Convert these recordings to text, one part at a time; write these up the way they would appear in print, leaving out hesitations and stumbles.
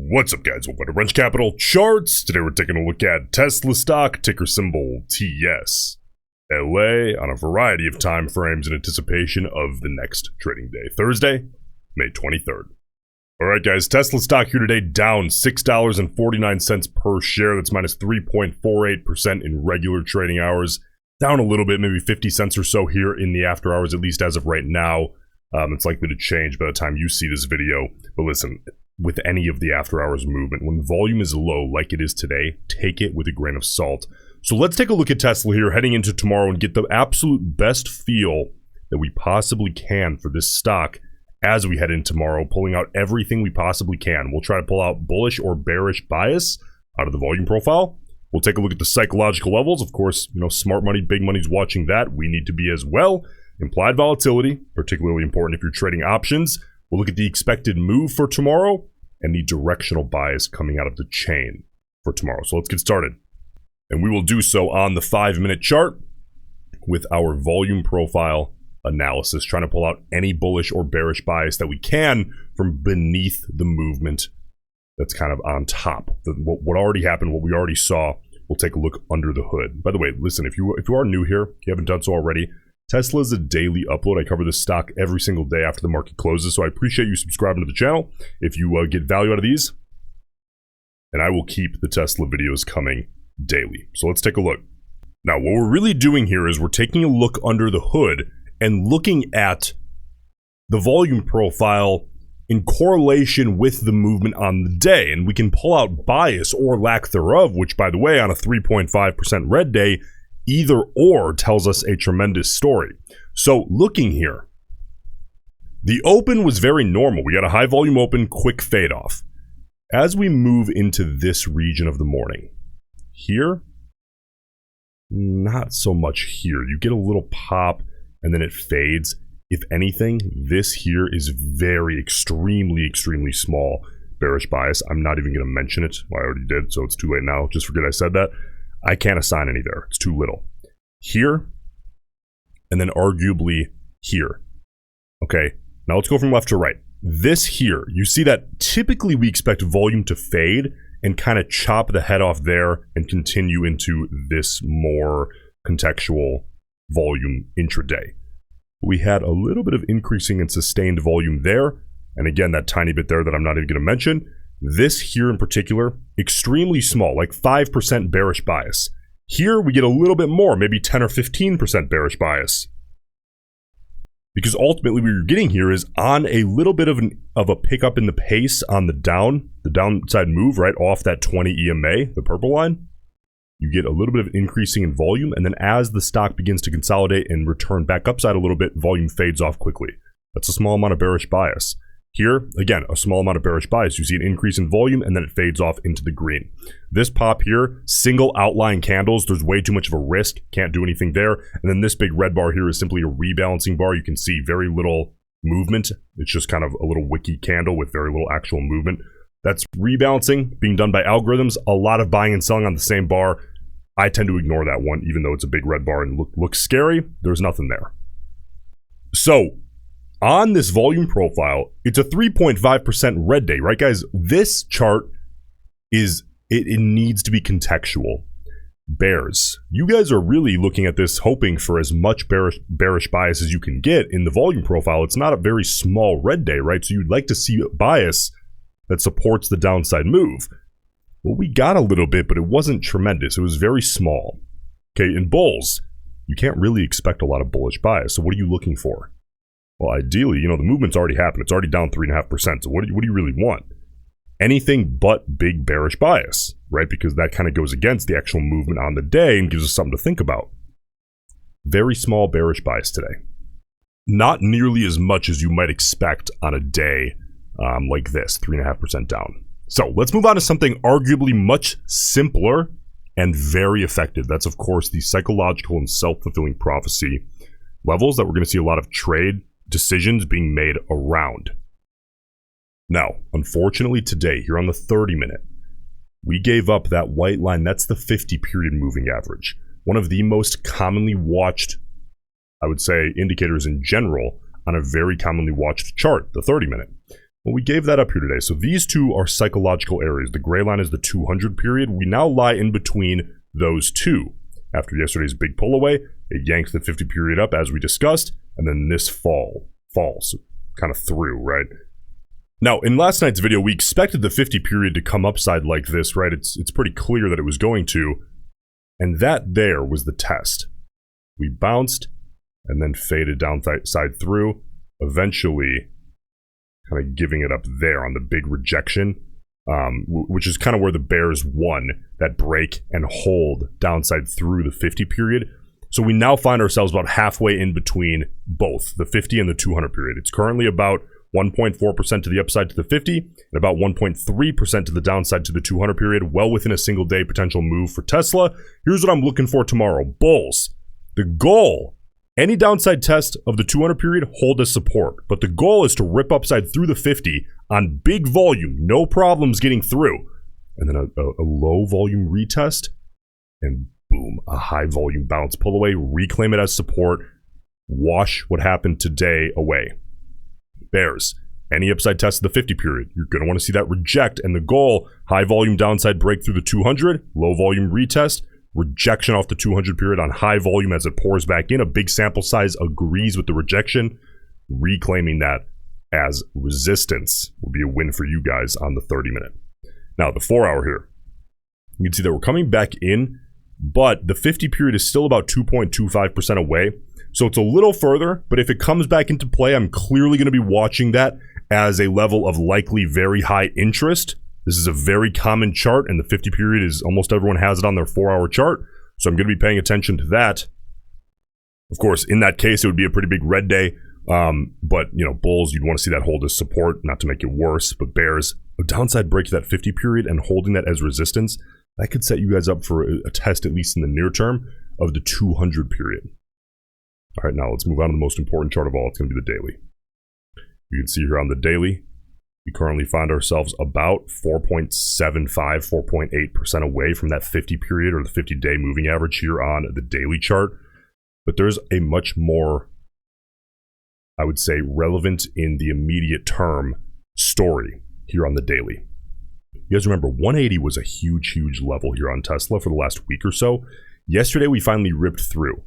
What's up, guys? Welcome to Roensch Capital Charts. Today we're taking a look at Tesla stock, ticker symbol TSLA, on a variety of time frames in anticipation of the next trading day, Thursday, May 23rd. All right, guys, Tesla stock here today down $6.49 per share. That's minus 3.48% in regular trading hours. Down a little bit, maybe 50 cents or so here in the after hours, at least as of right now. It's likely to change by the time you see this video. But listen, with any of the after hours movement, when volume is low like it is today, take it with a grain of salt. So let's take a look at Tesla here heading into tomorrow and get the absolute best feel that we possibly can for this stock as we head in tomorrow, pulling out everything we possibly can. We'll try to pull out bullish or bearish bias out of the volume profile. We'll take a look at the psychological levels. Of course, smart money, big money's watching that. We need to be as well. Implied volatility, particularly important if you're trading options. We'll look at the expected move for tomorrow and the directional bias coming out of the chain for tomorrow. So let's get started. And we will do so on the 5-minute chart with our volume profile analysis, trying to pull out any bullish or bearish bias that we can from beneath the movement that's kind of on top. What already happened, what we already saw, we'll take a look under the hood. By the way, listen, if you are new here, if you haven't done so already, Tesla is a daily upload. I cover this stock every single day after the market closes, so I appreciate you subscribing to the channel if you get value out of these. And I will keep the Tesla videos coming daily. So let's take a look. Now, what we're really doing here is we're taking a look under the hood and looking at the volume profile in correlation with the movement on the day. And we can pull out bias or lack thereof, which, by the way, on a 3.5% red day, either or tells us a tremendous story. So looking here, the open was very normal. We got a high volume open, quick fade off. As we move into this region of the morning, here, not so much here. You get a little pop and then it fades. If anything, this here is very extremely small bearish bias. I'm not even going to mention it. Well, I already did, so it's too late now. Just forget I said that. I can't assign any there. It's too little. Here, and then arguably here. Okay, now let's go from left to right. This here, you see that typically we expect volume to fade and kind of chop the head off there and continue into this more contextual volume intraday. We had a little bit of increasing and sustained volume there. And again, that tiny bit there that I'm not even going to mention. This here in particular, extremely small, like 5% bearish bias. Here we get a little bit more, maybe 10 or 15% bearish bias. Because ultimately what you're getting here is on a little bit of a pickup in the pace on the downside move, right off that 20 EMA, the purple line. You get a little bit of increasing in volume, and then as the stock begins to consolidate and return back upside a little bit, volume fades off quickly. That's a small amount of bearish bias. Here, again, a small amount of bearish bias. You see an increase in volume, and then it fades off into the green. This pop here, single outline candles. There's way too much of a risk. Can't do anything there. And then this big red bar here is simply a rebalancing bar. You can see very little movement. It's just kind of a little wicky candle with very little actual movement. That's rebalancing being done by algorithms. A lot of buying and selling on the same bar. I tend to ignore that one, even though it's a big red bar and looks scary. There's nothing there. So, on this volume profile, it's a 3.5% red day, right, guys? This chart it needs to be contextual. Bears, you guys are really looking at this hoping for as much bearish bias as you can get in the volume profile. It's not a very small red day, right? So you'd like to see a bias that supports the downside move. Well, we got a little bit, but it wasn't tremendous. It was very small. Okay, in bulls, you can't really expect a lot of bullish bias. So what are you looking for? Well, ideally, the movement's already happened. It's already down 3.5%. So what do you really want? Anything but big bearish bias, right? Because that kind of goes against the actual movement on the day and gives us something to think about. Very small bearish bias today. Not nearly as much as you might expect on a day like this, 3.5% down. So let's move on to something arguably much simpler and very effective. That's, of course, the psychological and self-fulfilling prophecy levels that we're going to see a lot of trade decisions being made around. Now, unfortunately today, here on the 30-minute, we gave up that white line. That's the 50-period moving average. One of the most commonly watched, I would say, indicators in general on a very commonly watched chart, the 30-minute. Well, we gave that up here today. So these two are psychological areas. The gray line is the 200 period. We now lie in between those two. After yesterday's big pull away, it yanked the 50 period up as we discussed, and then this falls kind of through, right? Now, in last night's video, we expected the 50 period to come upside like this, right? It's pretty clear that it was going to, and that there was the test. We bounced and then faded downside through, eventually kind of giving it up there on the big rejection, which is kind of where the bears won that break and hold downside through the 50 period. So we now find ourselves about halfway in between both the 50 and the 200 period. It's currently about 1.4% to the upside to the 50 and about 1.3% to the downside to the 200 period, well within a single day potential move for Tesla. Here's what I'm looking for tomorrow. Bulls. The goal, any downside test of the 200 period, hold as support. But the goal is to rip upside through the 50 on big volume, no problems getting through. And then a low volume retest, and boom, a high volume bounce, pull away, reclaim it as support, wash what happened today away. Bears, any upside test of the 50 period, you're going to want to see that reject. And the goal, high volume downside break through the 200, low volume retest, rejection off the 200 period on high volume as it pours back in. A big sample size agrees with the rejection. Reclaiming that as resistance will be a win for you guys on the 30 minute. Now, the 4 hour here, you can see that we're coming back in, but the 50 period is still about 2.25% away. So it's a little further, but if it comes back into play, I'm clearly going to be watching that as a level of likely very high interest. This is a very common chart, and the 50 period is almost everyone has it on their 4 hour chart. So I'm going to be paying attention to that. Of course, in that case, it would be a pretty big red day. But, you know, bulls, you'd want to see that hold as support, not to make it worse. But bears, a downside break to that 50 period and holding that as resistance, that could set you guys up for a test, at least in the near term, of the 200 period. All right, now let's move on to the most important chart of all. It's going to be the daily. You can see here on the daily, we currently find ourselves about 4.75, 4.8% away from that 50 period or the 50-day moving average here on the daily chart. But there's a much more, I would say, relevant in the immediate term story here on the daily. You guys remember 180 was a huge, huge level here on Tesla for the last week or so. Yesterday, we finally ripped through.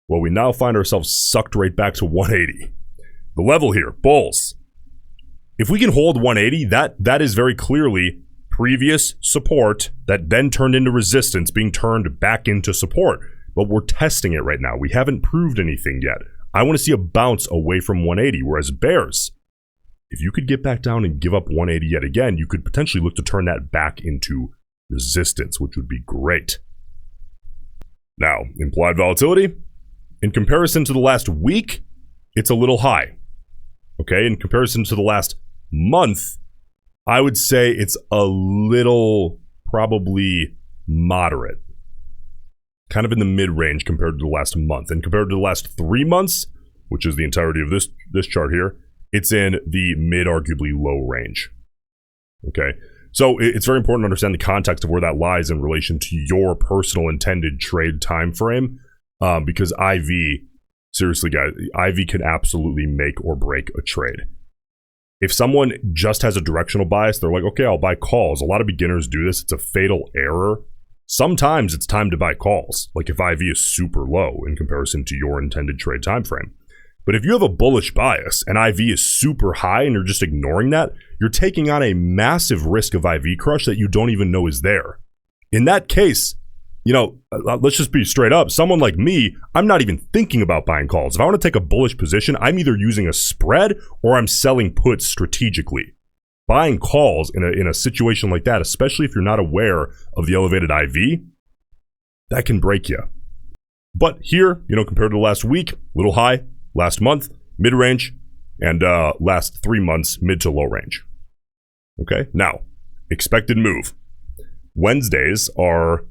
Well, we now find ourselves sucked right back to 180. The level here, bulls. If we can hold 180, that is very clearly previous support that then turned into resistance being turned back into support. But we're testing it right now. We haven't proved anything yet. I want to see a bounce away from 180, whereas bears, if you could get back down and give up 180 yet again, you could potentially look to turn that back into resistance, which would be great. Now, implied volatility. In comparison to the last week, it's a little high. Okay, in comparison to the last month, I would say it's a little probably moderate. Kind of in the mid-range compared to the last month. And compared to the last 3 months, which is the entirety of this chart here, it's in the mid, arguably low range. Okay, so it's very important to understand the context of where that lies in relation to your personal intended trade time frame. Because IV, seriously guys, IV can absolutely make or break a trade. If someone just has a directional bias, they're like, okay, I'll buy calls. A lot of beginners do this. It's a fatal error. Sometimes it's time to buy calls, like if IV is super low in comparison to your intended trade time frame. But if you have a bullish bias and IV is super high and you're just ignoring that, you're taking on a massive risk of IV crush that you don't even know is there. In that case, you know, let's just be straight up. Someone like me, I'm not even thinking about buying calls. If I want to take a bullish position, I'm either using a spread or I'm selling puts strategically. Buying calls in a situation like that, especially if you're not aware of the elevated IV, that can break you. But here, you know, compared to the last week, little high, last month, mid-range, and last 3 months, mid to low range. Okay, now, expected move. Wednesdays are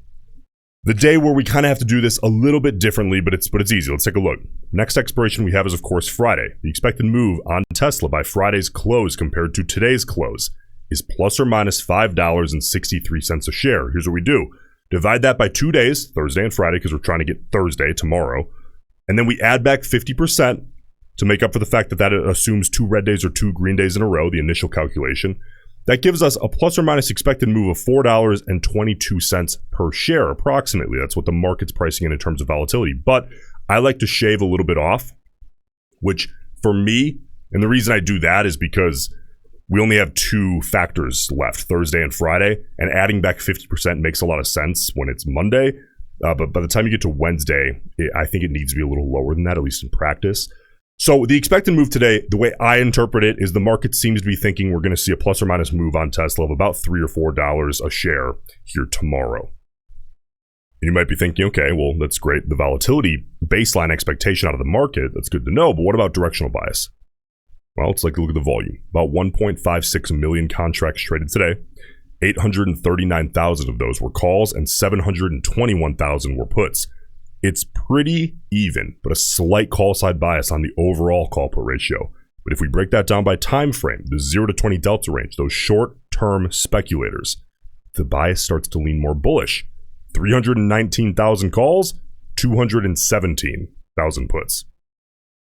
the day where we kind of have to do this a little bit differently, but it's easy. Let's take a look. Next expiration we have is, of course, Friday. The expected move on Tesla by Friday's close compared to today's close is plus or minus $5.63 a share. Here's what we do. Divide that by 2 days, Thursday and Friday, because we're trying to get Thursday tomorrow. And then we add back 50%, to make up for the fact that that assumes 2 red days or 2 green days in a row, the initial calculation. That gives us a plus or minus expected move of $4.22 per share, approximately. That's what the market's pricing in terms of volatility. But I like to shave a little bit off, which for me, and the reason I do that is because we only have 2 factors left, Thursday and Friday, and adding back 50% makes a lot of sense when it's Monday. But by the time you get to Wednesday, I think it needs to be a little lower than that, at least in practice. So the expected move today, the way I interpret it, is the market seems to be thinking we're going to see a plus or minus move on Tesla of about $3 or $4 a share here tomorrow. And you might be thinking, okay, well, that's great. The volatility baseline expectation out of the market, that's good to know, but what about directional bias? Well, let's look at the volume. About 1.56 million contracts traded today. 839,000 of those were calls and 721,000 were puts. It's pretty even, but a slight call side bias on the overall call put ratio. But if we break that down by time frame, the 0 to 20 delta range, those short-term speculators, the bias starts to lean more bullish. 319,000 calls, 217,000 puts.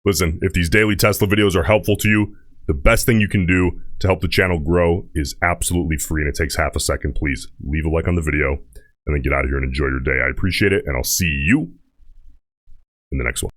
Listen, if these daily Tesla videos are helpful to you, the best thing you can do to help the channel grow is absolutely free, and it takes half a second. Please leave a like on the video and then get out of here and enjoy your day. I appreciate it, and I'll see you in the next one.